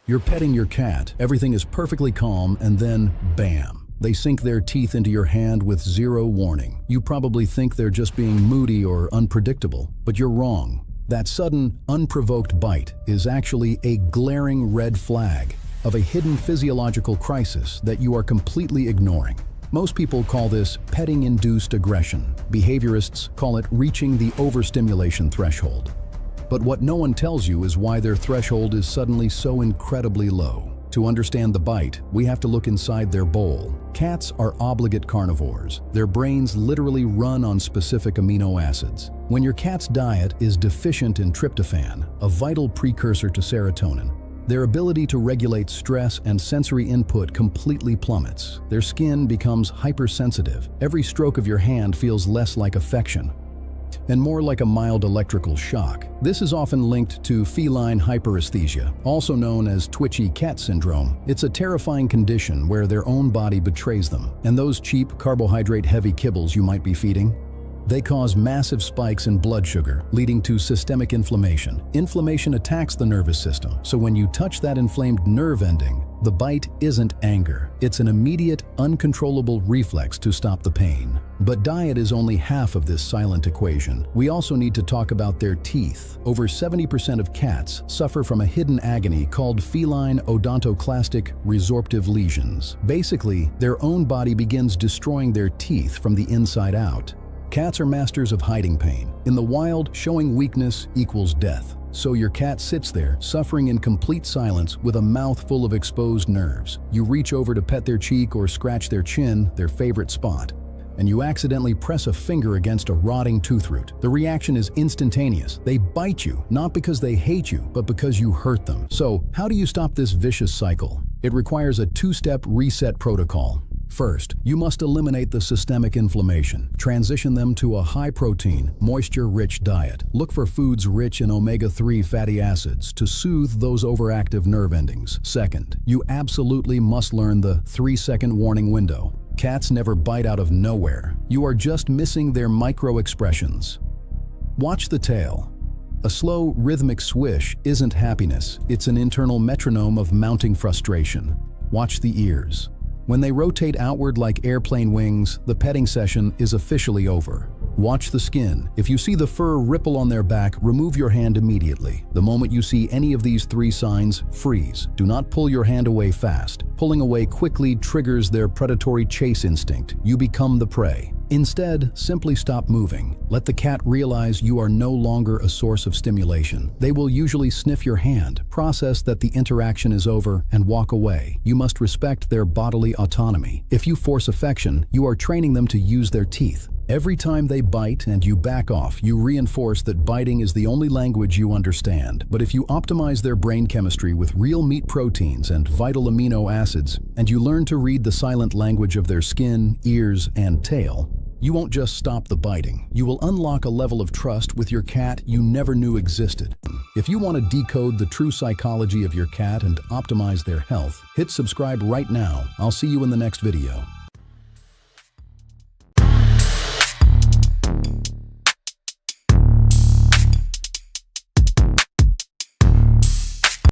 You're petting your cat, everything is perfectly calm, and then bam! They sink their teeth into your hand with zero warning. You probably think they're just being moody or unpredictable, but you're wrong. That sudden, unprovoked bite is actually a glaring red flag of a hidden physiological crisis that you are completely ignoring. Most people call this petting-induced aggression. Behaviorists call it reaching the overstimulation threshold. But what no one tells you is why their threshold is suddenly so incredibly low. To understand the bite, we have to look inside their bowl. Cats are obligate carnivores. Their brains literally run on specific amino acids. When your cat's diet is deficient in tryptophan, a vital precursor to serotonin, their ability to regulate stress and sensory input completely plummets. Their skin becomes hypersensitive. Every stroke of your hand feels less like affection and more like a mild electrical shock. This is often linked to feline hyperesthesia, also known as twitchy cat syndrome. It's a terrifying condition where their own body betrays them. And those cheap, carbohydrate-heavy kibbles you might be feeding, they cause massive spikes in blood sugar, leading to systemic inflammation. Inflammation attacks the nervous system, so when you touch that inflamed nerve ending, the bite isn't anger. It's an immediate, uncontrollable reflex to stop the pain. But diet is only half of this silent equation. We also need to talk about their teeth. Over 70% of cats suffer from a hidden agony called feline odontoclastic resorptive lesions. Basically, their own body begins destroying their teeth from the inside out. Cats are masters of hiding pain. In the wild, showing weakness equals death. So your cat sits there, suffering in complete silence with a mouth full of exposed nerves. You reach over to pet their cheek or scratch their chin, their favorite spot, and you accidentally press a finger against a rotting tooth root. The reaction is instantaneous. They bite you, not because they hate you, but because you hurt them. So, how do you stop this vicious cycle? It requires a two-step reset protocol. First, you must eliminate the systemic inflammation. Transition them to a high-protein, moisture-rich diet. Look for foods rich in omega-3 fatty acids to soothe those overactive nerve endings. Second, you absolutely must learn the 3-second warning window. Cats never bite out of nowhere. You are just missing their micro-expressions. Watch the tail. A slow, rhythmic swish isn't happiness. It's an internal metronome of mounting frustration. Watch the ears. When they rotate outward like airplane wings, the petting session is officially over. Watch the skin. If you see the fur ripple on their back, remove your hand immediately. The moment you see any of these 3 signs, freeze. Do not pull your hand away fast. Pulling away quickly triggers their predatory chase instinct. You become the prey. Instead, simply stop moving. Let the cat realize you are no longer a source of stimulation. They will usually sniff your hand, process that the interaction is over, and walk away. You must respect their bodily autonomy. If you force affection, you are training them to use their teeth. Every time they bite and you back off, you reinforce that biting is the only language you understand. But if you optimize their brain chemistry with real meat proteins and vital amino acids, and you learn to read the silent language of their skin, ears, and tail, you won't just stop the biting. You will unlock a level of trust with your cat you never knew existed. If you want to decode the true psychology of your cat and optimize their health, hit subscribe right now. I'll see you in the next video.